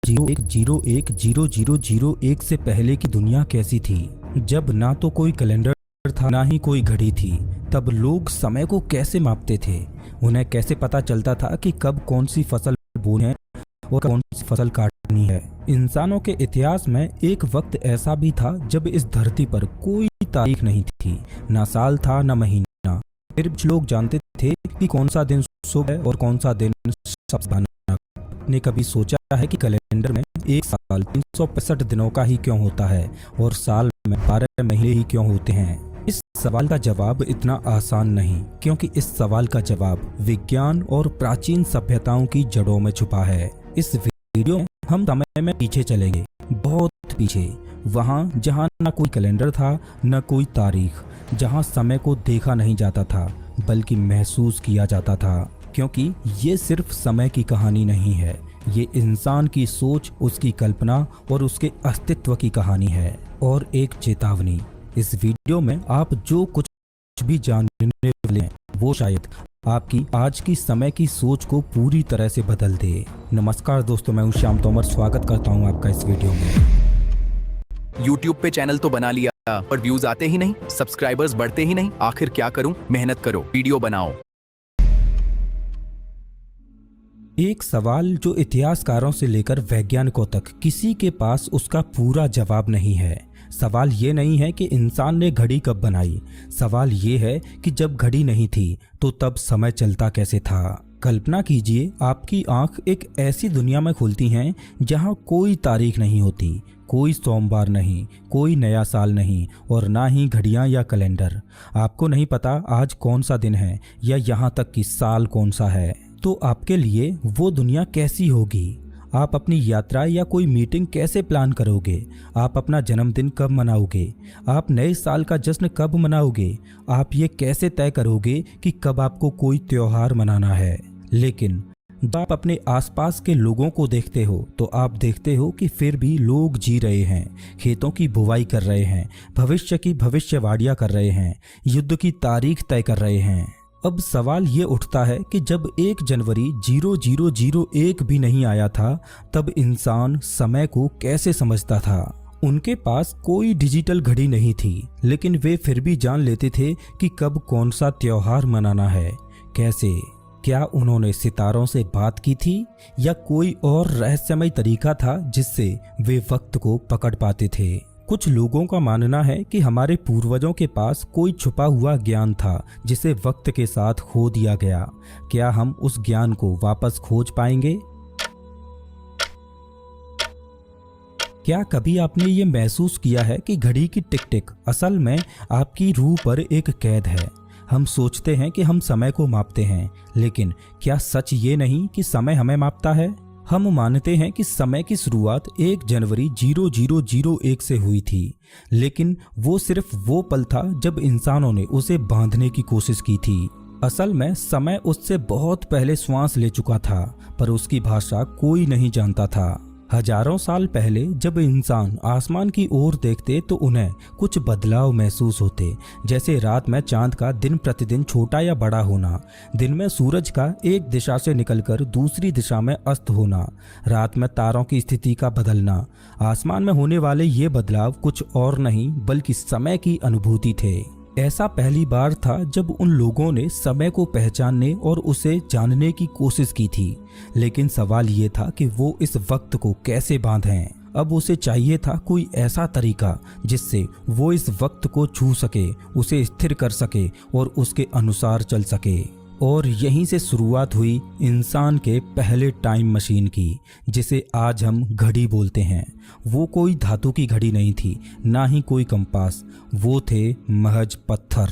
01010001 से पहले की दुनिया कैसी थी, जब ना तो कोई कैलेंडर था ना ही कोई घड़ी थी। तब लोग समय को कैसे मापते थे, उन्हें कैसे पता चलता था कि कब कौन सी फसल बोनी है और कौन सी फसल काटनी है। इंसानों के इतिहास में एक वक्त ऐसा भी था जब इस धरती पर कोई तारीख नहीं थी, ना साल था ना महीना। फिर लोग जानते थे कि कौन सा दिन शुभ है और कौन सा दिन सबसे। ने कभी सोचा है कि कैलेंडर में एक साल 365 दिनों का ही क्यों होता है और साल में 12 महीने ही क्यों होते हैं? इस सवाल का जवाब इतना आसान नहीं, क्योंकि इस सवाल का जवाब विज्ञान और प्राचीन सभ्यताओं की जड़ों में छुपा है। इस वीडियो में हम समय में पीछे चलेंगे, बहुत पीछे, वहां जहां न कोई कैलेंडर था न कोई तारीख, जहां समय को देखा नहीं जाता था बल्कि महसूस किया जाता था। क्योंकि ये सिर्फ समय की कहानी नहीं है, ये इंसान की सोच, उसकी कल्पना और उसके अस्तित्व की कहानी है। और एक चेतावनी, इस वीडियो में आप जो कुछ भी जानने वाले हैं वो शायद आपकी आज की समय की सोच को पूरी तरह से बदल दे। नमस्कार दोस्तों, मैं हूं श्याम तोमर, स्वागत करता हूं आपका इस वीडियो में। YouTube पे चैनल तो बना लिया पर व्यूज आते ही नहीं, सब्सक्राइबर्स बढ़ते ही नहीं। आखिर क्या करूं? मेहनत करो, वीडियो बनाओ। एक सवाल जो इतिहासकारों से लेकर वैज्ञानिकों तक किसी के पास उसका पूरा जवाब नहीं है। सवाल ये नहीं है कि इंसान ने घड़ी कब बनाई, सवाल ये है कि जब घड़ी नहीं थी तो तब समय चलता कैसे था। कल्पना कीजिए, आपकी आंख एक ऐसी दुनिया में खुलती हैं जहां कोई तारीख नहीं होती, कोई सोमवार नहीं, कोई नया साल नहीं और ना ही घड़ियां या कैलेंडर। आपको नहीं पता आज कौन सा दिन है या यहाँ तक कि साल कौन सा है। तो आपके लिए वो दुनिया कैसी होगी? आप अपनी यात्रा या कोई मीटिंग कैसे प्लान करोगे? आप अपना जन्मदिन कब मनाओगे? आप नए साल का जश्न कब मनाओगे? आप ये कैसे तय करोगे कि कब आपको कोई त्योहार मनाना है? लेकिन जब आप अपने आसपास के लोगों को देखते हो तो आप देखते हो कि फिर भी लोग जी रहे हैं, खेतों की बुवाई कर रहे हैं, भविष्य की भविष्यवाणियां कर रहे हैं, युद्ध की तारीख तय कर रहे हैं। अब सवाल ये उठता है कि जब 1 जनवरी 0001 भी नहीं आया था तब इंसान समय को कैसे समझता था? उनके पास कोई डिजिटल घड़ी नहीं थी, लेकिन वे फिर भी जान लेते थे कि कब कौन सा त्योहार मनाना है। कैसे? क्या उन्होंने सितारों से बात की थी या कोई और रहस्यमय तरीका था जिससे वे वक्त को पकड़ पाते थे? कुछ लोगों का मानना है कि हमारे पूर्वजों के पास कोई छुपा हुआ ज्ञान था जिसे वक्त के साथ खो दिया गया। क्या हम उस ज्ञान को वापस खोज पाएंगे? क्या कभी आपने ये महसूस किया है कि घड़ी की टिक टिक असल में आपकी रूह पर एक कैद है? हम सोचते हैं कि हम समय को मापते हैं, लेकिन क्या सच ये नहीं कि समय हमें मापता है? हम मानते हैं कि समय की शुरुआत 1 जनवरी 0001 से हुई थी, लेकिन वो सिर्फ वो पल था जब इंसानों ने उसे बांधने की कोशिश की थी। असल में समय उससे बहुत पहले श्वास ले चुका था, पर उसकी भाषा कोई नहीं जानता था। हजारों साल पहले जब इंसान आसमान की ओर देखते तो उन्हें कुछ बदलाव महसूस होते, जैसे रात में चांद का दिन प्रतिदिन छोटा या बड़ा होना, दिन में सूरज का एक दिशा से निकलकर दूसरी दिशा में अस्त होना, रात में तारों की स्थिति का बदलना। आसमान में होने वाले ये बदलाव कुछ और नहीं बल्कि समय की अनुभूति थे। ऐसा पहली बार था जब उन लोगों ने समय को पहचानने और उसे जानने की कोशिश की थी, लेकिन सवाल ये था कि वो इस वक्त को कैसे बांधें। अब उसे चाहिए था कोई ऐसा तरीका जिससे वो इस वक्त को छू सके, उसे स्थिर कर सके और उसके अनुसार चल सके। और यहीं से शुरुआत हुई इंसान के पहले टाइम मशीन की, जिसे आज हम घड़ी बोलते हैं। वो कोई धातु की घड़ी नहीं थी, ना ही कोई कंपास, वो थे महज पत्थर।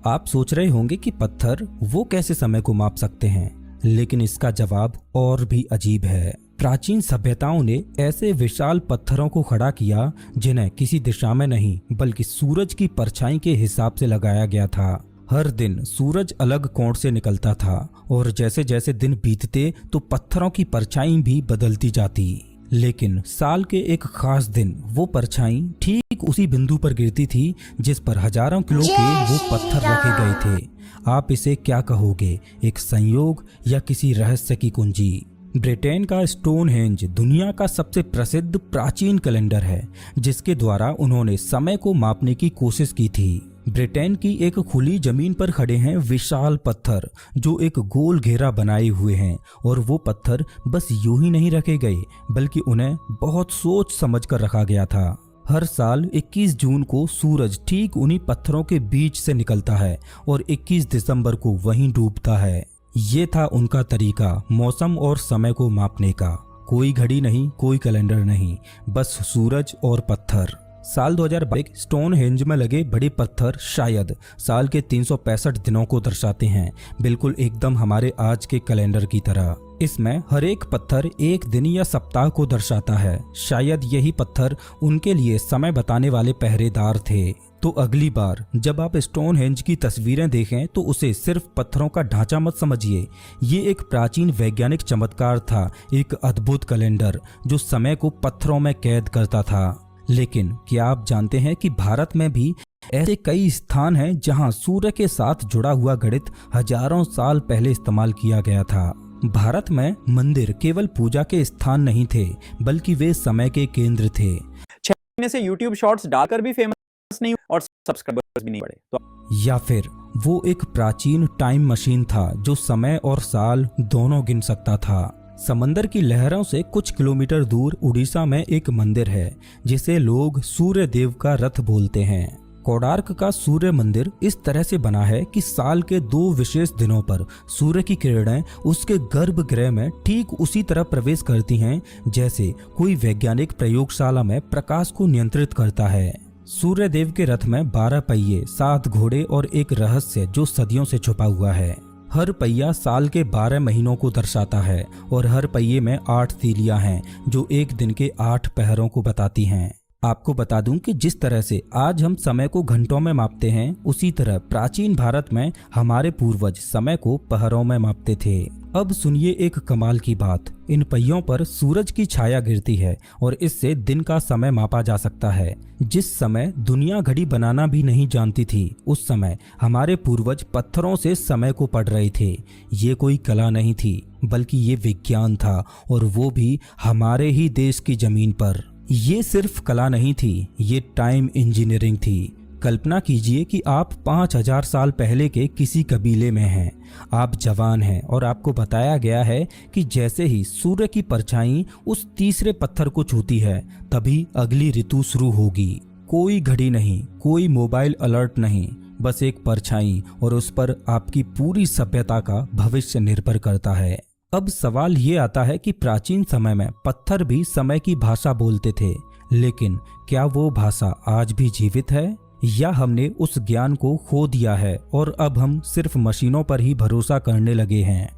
आप सोच रहे होंगे कि पत्थर वो कैसे समय को माप सकते हैं, लेकिन इसका जवाब और भी अजीब है। प्राचीन सभ्यताओं ने ऐसे विशाल पत्थरों को खड़ा किया जिन्हें किसी दिशा में नहीं बल्कि सूरज की परछाई के हिसाब से लगाया गया था। हर दिन सूरज अलग कोण से निकलता था और जैसे जैसे दिन बीतते तो पत्थरों की परछाई भी बदलती जाती। लेकिन साल के एक खास दिन वो परछाई ठीक उसी बिंदु पर गिरती थी जिस पर हजारों किलो के वो पत्थर रखे गए थे। आप इसे क्या कहोगे, एक संयोग या किसी रहस्य की कुंजी? ब्रिटेन का स्टोनहेंज दुनिया का सबसे प्रसिद्ध प्राचीन कैलेंडर है, जिसके द्वारा उन्होंने समय को मापने की कोशिश की थी। ब्रिटेन की एक खुली जमीन पर खड़े हैं विशाल पत्थर जो एक गोल घेरा बनाए हुए हैं, और वो पत्थर बस यूं ही नहीं रखे गए बल्कि उन्हें बहुत सोच समझ कर रखा गया था। हर साल 21 जून को सूरज ठीक उन्हीं पत्थरों के बीच से निकलता है और 21 दिसंबर को वहीं डूबता है। ये था उनका तरीका मौसम और समय को मापने का। कोई घड़ी नहीं, कोई कैलेंडर नहीं, बस सूरज और पत्थर। साल 2022 स्टोनहेंज में लगे बड़े पत्थर शायद साल के 365 दिनों को दर्शाते हैं, बिल्कुल एकदम हमारे आज के कैलेंडर की तरह। इसमें हर एक पत्थर एक दिन या सप्ताह को दर्शाता है। शायद यही पत्थर उनके लिए समय बताने वाले पहरेदार थे। तो अगली बार जब आप स्टोनहेंज की तस्वीरें देखें तो उसे सिर्फ पत्थरों का ढांचा मत समझिए। ये एक प्राचीन वैज्ञानिक चमत्कार था, एक अद्भुत कैलेंडर जो समय को पत्थरों में कैद करता था। लेकिन क्या आप जानते हैं कि भारत में भी ऐसे कई स्थान हैं जहां सूर्य के साथ जुड़ा हुआ गणित हजारों साल पहले इस्तेमाल किया गया था। भारत में मंदिर केवल पूजा के स्थान नहीं थे, बल्कि वे समय के केंद्र थे। 6 महीने से YouTube शॉर्ट्स डालकर भी फेमस नहीं और सब्सक्राइबर्स भी नहीं बढ़े तो या फिर वो एक प्राचीन टाइम मशीन था जो समय और साल दोनों गिन सकता था। समंदर की लहरों से कुछ किलोमीटर दूर उड़ीसा में एक मंदिर है जिसे लोग सूर्य देव का रथ बोलते हैं। कोणार्क का सूर्य मंदिर इस तरह से बना है कि साल के 2 विशेष दिनों पर सूर्य की किरणें उसके गर्भगृह में ठीक उसी तरह प्रवेश करती हैं जैसे कोई वैज्ञानिक प्रयोगशाला में प्रकाश को नियंत्रित करता है। सूर्य देव के रथ में 12 पहिए, 7 घोड़े और एक रहस्य जो सदियों से छुपा हुआ है। हर पहिया साल के 12 महीनों को दर्शाता है और हर पहिए में 8 तीलियां हैं जो एक दिन के 8 पहरों को बताती हैं। आपको बता दूं कि जिस तरह से आज हम समय को घंटों में मापते हैं, उसी तरह प्राचीन भारत में हमारे पूर्वज समय को पहरों में मापते थे। अब सुनिए एक कमाल की बात। इन पहियों पर सूरज की छाया गिरती है और इससे दिन का समय मापा जा सकता है। जिस समय दुनिया घड़ी बनाना भी नहीं जानती थी, उस समय हमारे पूर्वज पत्थरों से समय को पढ़ रहे थे। ये कोई कला नहीं थी, बल्कि ये विज्ञान था, और वो भी हमारे ही देश की जमीन पर। ये सिर्फ कला नहीं थी, ये टाइम इंजीनियरिंग थी। कल्पना कीजिए कि आप 5000 साल पहले के किसी कबीले में हैं। आप जवान हैं और आपको बताया गया है कि जैसे ही सूर्य की परछाई उस तीसरे पत्थर को छूती है, तभी अगली ऋतु शुरू होगी। कोई घड़ी नहीं, कोई मोबाइल अलर्ट नहीं, बस एक परछाई, और उस पर आपकी पूरी सभ्यता का भविष्य निर्भर करता है। अब सवाल ये आता है कि प्राचीन समय में पत्थर भी समय की भाषा बोलते थे, लेकिन क्या वो भाषा आज भी जीवित है, या हमने उस ज्ञान को खो दिया है और अब हम सिर्फ मशीनों पर ही भरोसा करने लगे हैं।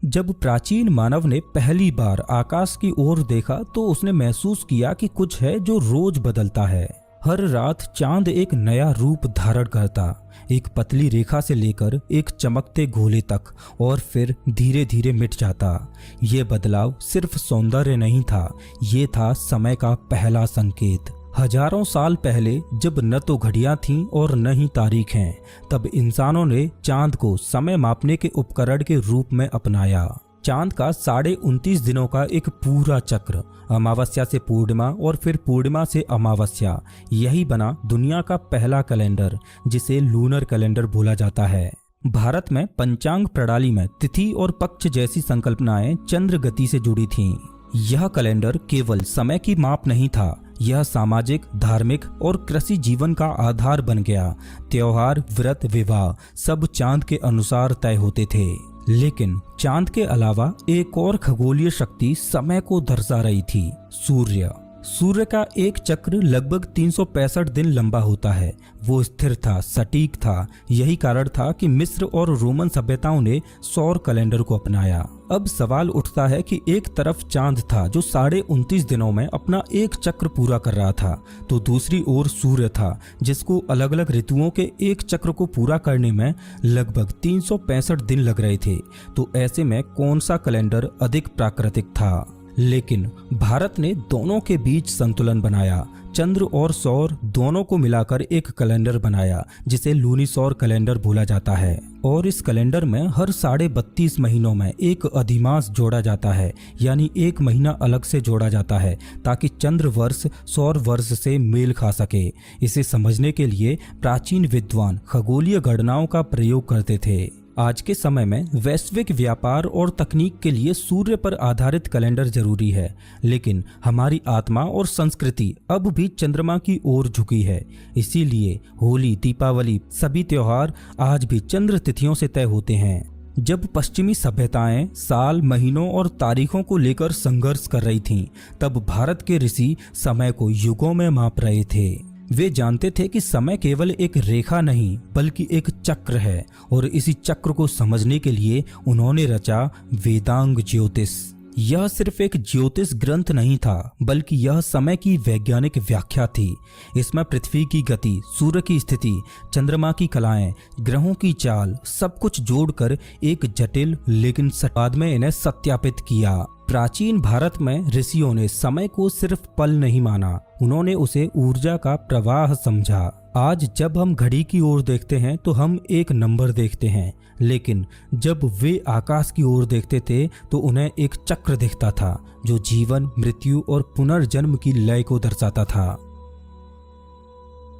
जब प्राचीन मानव ने पहली बार आकाश की ओर देखा तो उसने महसूस किया कि कुछ है जो रोज बदलता है। हर रात चांद एक नया रूप धारण करता, एक पतली रेखा से लेकर एक चमकते गोले तक, और फिर धीरे धीरे मिट जाता। ये बदलाव सिर्फ सौंदर्य नहीं था, ये था समय का पहला संकेत। हजारों साल पहले जब न तो घड़ियां थीं और न ही तारीख हैं, तब इंसानों ने चांद को समय मापने के उपकरण के रूप में अपनाया। चांद का 29.5 दिनों का एक पूरा चक्र, अमावस्या से पूर्णिमा और फिर पूर्णिमा से अमावस्या, यही बना दुनिया का पहला कैलेंडर, जिसे लूनर कैलेंडर बोला जाता है। भारत में पंचांग प्रणाली में तिथि और पक्ष जैसी संकल्पनाएं चंद्र गति से जुड़ी थीं। यह कैलेंडर केवल समय की माप नहीं था, यह सामाजिक, धार्मिक और कृषि जीवन का आधार बन गया। त्योहार, व्रत, विवाह सब चांद के अनुसार तय होते थे। लेकिन चांद के अलावा एक और खगोलीय शक्ति समय को दर्शा रही थी, सूर्य। सूर्य का एक चक्र लगभग 365 दिन लंबा होता है। वो स्थिर था, सटीक था। यही कारण था कि मिस्र और रोमन सभ्यताओं ने सौर कैलेंडर को अपनाया। अब सवाल उठता है कि एक तरफ चांद था जो 29.5 दिनों में अपना एक चक्र पूरा कर रहा था, तो दूसरी ओर सूर्य था जिसको अलग अलग ऋतुओं के एक चक्र को पूरा करने में लगभग 365 दिन लग रहे थे। तो ऐसे में कौन सा कैलेंडर अधिक प्राकृतिक था? लेकिन भारत ने दोनों के बीच संतुलन बनाया। चंद्र और सौर दोनों को मिलाकर एक कैलेंडर बनाया जिसे लूनीसौर कैलेंडर बोला जाता है। और इस कैलेंडर में हर 32.5 महीनों में एक अधिमास जोड़ा जाता है, यानी एक महीना अलग से जोड़ा जाता है ताकि चंद्र वर्ष सौर वर्ष से मेल खा सके। इसे समझने के लिए प्राचीन विद्वान खगोलीय गणनाओं का प्रयोग करते थे। आज के समय में वैश्विक व्यापार और तकनीक के लिए सूर्य पर आधारित कैलेंडर जरूरी है, लेकिन हमारी आत्मा और संस्कृति अब भी चंद्रमा की ओर झुकी है। इसीलिए होली, दीपावली, सभी त्योहार आज भी चंद्र तिथियों से तय होते हैं। जब पश्चिमी सभ्यताएं साल, महीनों और तारीखों को लेकर संघर्ष कर रही थीं, तब भारत के ऋषि समय को युगों में माप रहे थे। वे जानते थे कि समय केवल एक रेखा नहीं बल्कि एक चक्र है, और इसी चक्र को समझने के लिए उन्होंने रचा वेदांग ज्योतिष। यह सिर्फ एक ज्योतिष ग्रंथ नहीं था, बल्कि यह समय की वैज्ञानिक व्याख्या थी। इसमें पृथ्वी की गति, सूर्य की स्थिति, चंद्रमा की कलाएं, ग्रहों की चाल, सब कुछ जोड़कर एक जटिल लेकिन बाद में इन्हें सत्यापित किया। प्राचीन भारत में ऋषियों ने समय को सिर्फ पल नहीं माना, उन्होंने उसे ऊर्जा का प्रवाह समझा। आज जब हम घड़ी की ओर देखते हैं तो हम एक नंबर देखते हैं, लेकिन जब वे आकाश की ओर देखते थे तो उन्हें एक चक्र दिखता था जो जीवन, मृत्यु और पुनर्जन्म की लय को दर्शाता था।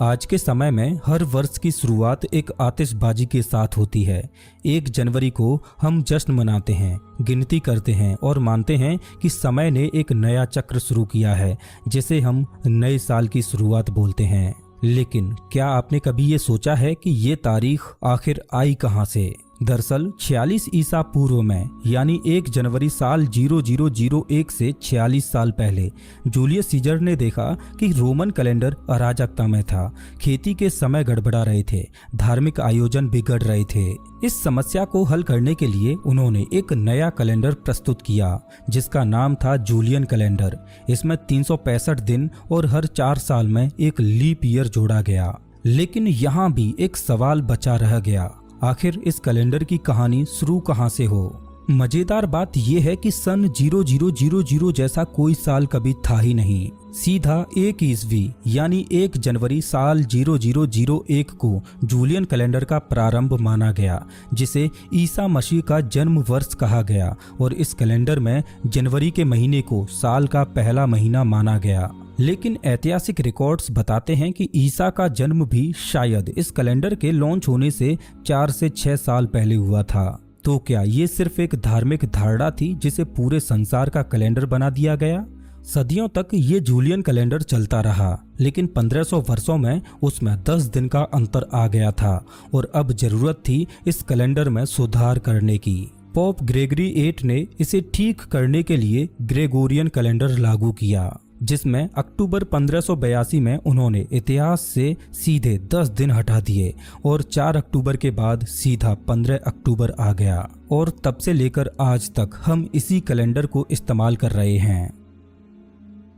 आज के समय में हर वर्ष की शुरुआत एक आतिशबाजी के साथ होती है। 1 जनवरी को हम जश्न मनाते हैं, गिनती करते हैं और मानते हैं कि समय ने एक नया चक्र शुरू किया है, जिसे हम नए साल की शुरुआत बोलते हैं। लेकिन क्या आपने कभी ये सोचा है कि ये तारीख आखिर आई कहाँ से? दरअसल 46 ईसा पूर्व में, यानी 1 जनवरी साल 0001 से 46 साल पहले, जूलियस सीजर ने देखा कि रोमन कैलेंडर अराजकता में था। खेती के समय गड़बड़ा रहे थे, धार्मिक आयोजन बिगड़ रहे थे। इस समस्या को हल करने के लिए उन्होंने एक नया कैलेंडर प्रस्तुत किया जिसका नाम था जूलियन कैलेंडर। इसमें 365 दिन और हर 4 साल में एक लीप ईयर जोड़ा गया। लेकिन यहाँ भी एक सवाल बचा रह गया, आखिर इस कैलेंडर की कहानी शुरू कहाँ से हो? मजेदार बात यह है कि सन 0000 जैसा कोई साल कभी था ही नहीं। सीधा 1 ईस्वी यानी 1 जनवरी साल 0001 को जूलियन कैलेंडर का प्रारंभ माना गया, जिसे ईसा मसीह का जन्म वर्ष कहा गया। और इस कैलेंडर में जनवरी के महीने को साल का पहला महीना माना गया। लेकिन ऐतिहासिक रिकॉर्ड्स बताते हैं कि ईसा का जन्म भी शायद इस कैलेंडर के लॉन्च होने से 4 से 6 साल पहले हुआ था। तो क्या ये सिर्फ एक धार्मिक धारणा थी जिसे पूरे संसार का कैलेंडर बना दिया गया? सदियों तक ये जूलियन कैलेंडर चलता रहा, लेकिन 1500 वर्षों में उसमें 10 दिन का अंतर आ गया था और अब जरूरत थी इस कैलेंडर में सुधार करने की। पोप ग्रेगरी 8 ने इसे ठीक करने के लिए ग्रेगोरियन कैलेंडर लागू किया, जिसमें अक्टूबर 1582 में उन्होंने इतिहास से सीधे 10 दिन हटा दिए और 4 अक्टूबर के बाद सीधा 15 अक्टूबर आ गया। और तब से लेकर आज तक हम इसी कैलेंडर को इस्तेमाल कर रहे हैं।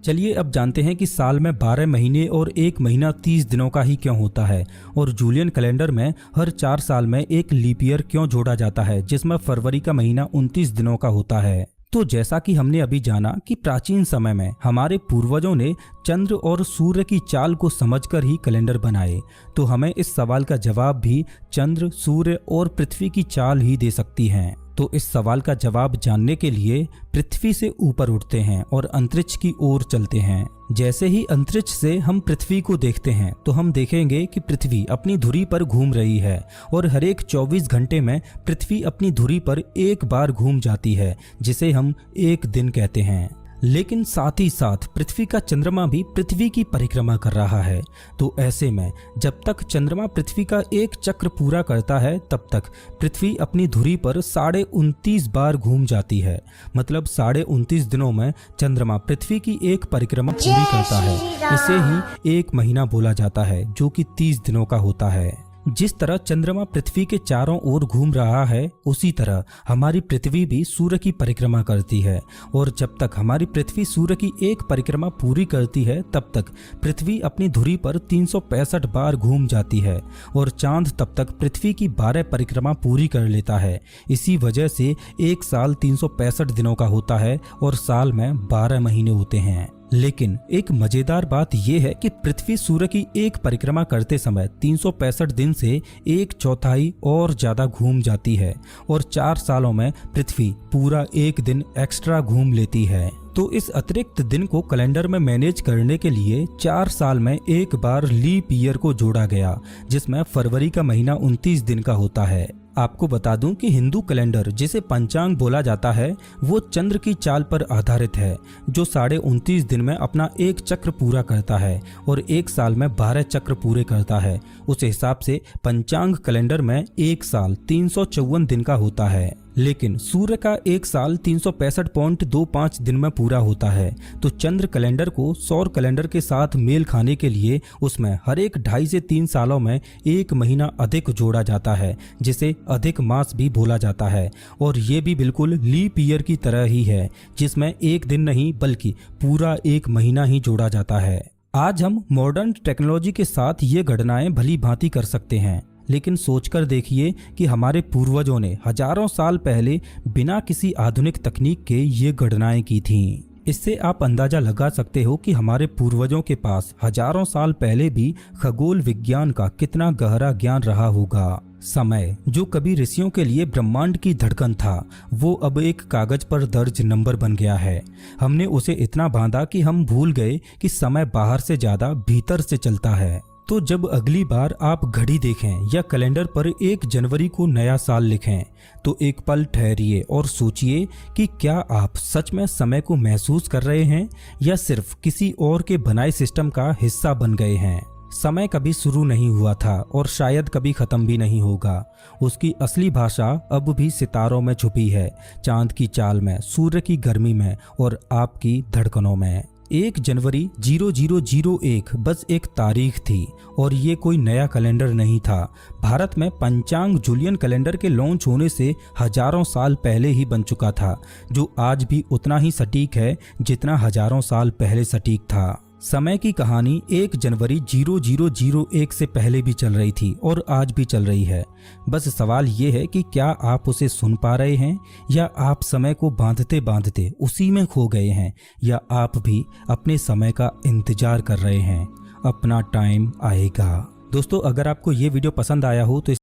चलिए अब जानते हैं कि साल में 12 महीने और 1 महीना 30 दिनों का ही क्यों होता है, और जूलियन कैलेंडर में हर 4 साल में एक लीप ईयर क्यों जोड़ा जाता है, जिसमें फरवरी का महीना 29 दिनों का होता है। तो जैसा कि हमने अभी जाना कि प्राचीन समय में हमारे पूर्वजों ने चंद्र और सूर्य की चाल को समझकर ही कैलेंडर बनाए, तो हमें इस सवाल का जवाब भी चंद्र, सूर्य और पृथ्वी की चाल ही दे सकती हैं। तो इस सवाल का जवाब जानने के लिए पृथ्वी से ऊपर उठते हैं और अंतरिक्ष की ओर चलते हैं। जैसे ही अंतरिक्ष से हम पृथ्वी को देखते हैं तो हम देखेंगे कि पृथ्वी अपनी धुरी पर घूम रही है और हर एक 24 घंटे में पृथ्वी अपनी धुरी पर एक बार घूम जाती है, जिसे हम एक दिन कहते हैं। लेकिन साथ ही साथ पृथ्वी का चंद्रमा भी पृथ्वी की परिक्रमा कर रहा है। तो ऐसे में जब तक चंद्रमा पृथ्वी का एक चक्र पूरा करता है तब तक पृथ्वी अपनी धुरी पर 29.5 बार घूम जाती है। मतलब 29.5 दिनों में चंद्रमा पृथ्वी की एक परिक्रमा पूरी करता है। इसे ही एक महीना बोला जाता है, जो कि 30 दिनों का होता है। जिस तरह चंद्रमा पृथ्वी के चारों ओर घूम रहा है, उसी तरह हमारी पृथ्वी भी सूर्य की परिक्रमा करती है। और जब तक हमारी पृथ्वी सूर्य की एक परिक्रमा पूरी करती है, तब तक पृथ्वी अपनी धुरी पर 365 बार घूम जाती है और चांद तब तक पृथ्वी की 12 परिक्रमा पूरी कर लेता है। इसी वजह से एक साल 365 दिनों का होता है और साल में 12 महीने होते हैं। लेकिन एक मजेदार बात यह है कि पृथ्वी सूर्य की एक परिक्रमा करते समय 365 दिन से एक चौथाई और ज्यादा घूम जाती है और 4 सालों में पृथ्वी पूरा एक दिन एक्स्ट्रा घूम लेती है। तो इस अतिरिक्त दिन को कैलेंडर में मैनेज करने के लिए 4 साल में एक बार लीप ईयर को जोड़ा गया, जिसमें फरवरी का महीना 29 दिन का होता है। आपको बता दूं कि हिंदू कैलेंडर, जिसे पंचांग बोला जाता है, वो चंद्र की चाल पर आधारित है, जो 29.5 दिन में अपना एक चक्र पूरा करता है और एक साल में 12 चक्र पूरे करता है। उस हिसाब से पंचांग कैलेंडर में एक साल 354 दिन का होता है। लेकिन सूर्य का एक साल 365.25 दिन में पूरा होता है, तो चंद्र कैलेंडर को सौर कैलेंडर के साथ मेल खाने के लिए उसमें हर एक 2.5 से 3 सालों में एक महीना अधिक जोड़ा जाता है, जिसे अधिक मास भी बोला जाता है। और ये भी बिल्कुल लीप ईयर की तरह ही है, जिसमें एक दिन नहीं बल्कि पूरा एक महीना ही जोड़ा जाता है। आज हम मॉडर्न टेक्नोलॉजी के साथ ये गणनाएं भली भांति कर सकते हैं, लेकिन सोचकर देखिए कि हमारे पूर्वजों ने हजारों साल पहले बिना किसी आधुनिक तकनीक के ये गणनाएं की थीं। इससे आप अंदाजा लगा सकते हो कि हमारे पूर्वजों के पास हजारों साल पहले भी खगोल विज्ञान का कितना गहरा ज्ञान रहा होगा। समय, जो कभी ऋषियों के लिए ब्रह्मांड की धड़कन था, वो अब एक कागज पर दर्ज नंबर बन गया है। हमने उसे इतना बांधा कि हम भूल गए कि समय बाहर से ज्यादा भीतर से चलता है। तो जब अगली बार आप घड़ी देखें या कैलेंडर पर 1 जनवरी को नया साल लिखें, तो एक पल ठहरिए और सोचिए कि क्या आप सच में समय को महसूस कर रहे हैं या सिर्फ किसी और के बनाए सिस्टम का हिस्सा बन गए हैं। समय कभी शुरू नहीं हुआ था और शायद कभी खत्म भी नहीं होगा। उसकी असली भाषा अब भी सितारों में छुपी है, चांद की चाल में, सूर्य की गर्मी में और आपकी धड़कनों में। 1 जनवरी 0001 बस एक तारीख थी और ये कोई नया कैलेंडर नहीं था। भारत में पंचांग जूलियन कैलेंडर के लॉन्च होने से हजारों साल पहले ही बन चुका था, जो आज भी उतना ही सटीक है जितना हजारों साल पहले सटीक था। समय की कहानी 1 जनवरी 0001 से पहले भी चल रही थी और आज भी चल रही है। बस सवाल ये है कि क्या आप उसे सुन पा रहे हैं या आप समय को बांधते बांधते उसी में खो गए हैं, या आप भी अपने समय का इंतजार कर रहे हैं। अपना टाइम आएगा। दोस्तों, अगर आपको ये वीडियो पसंद आया हो तो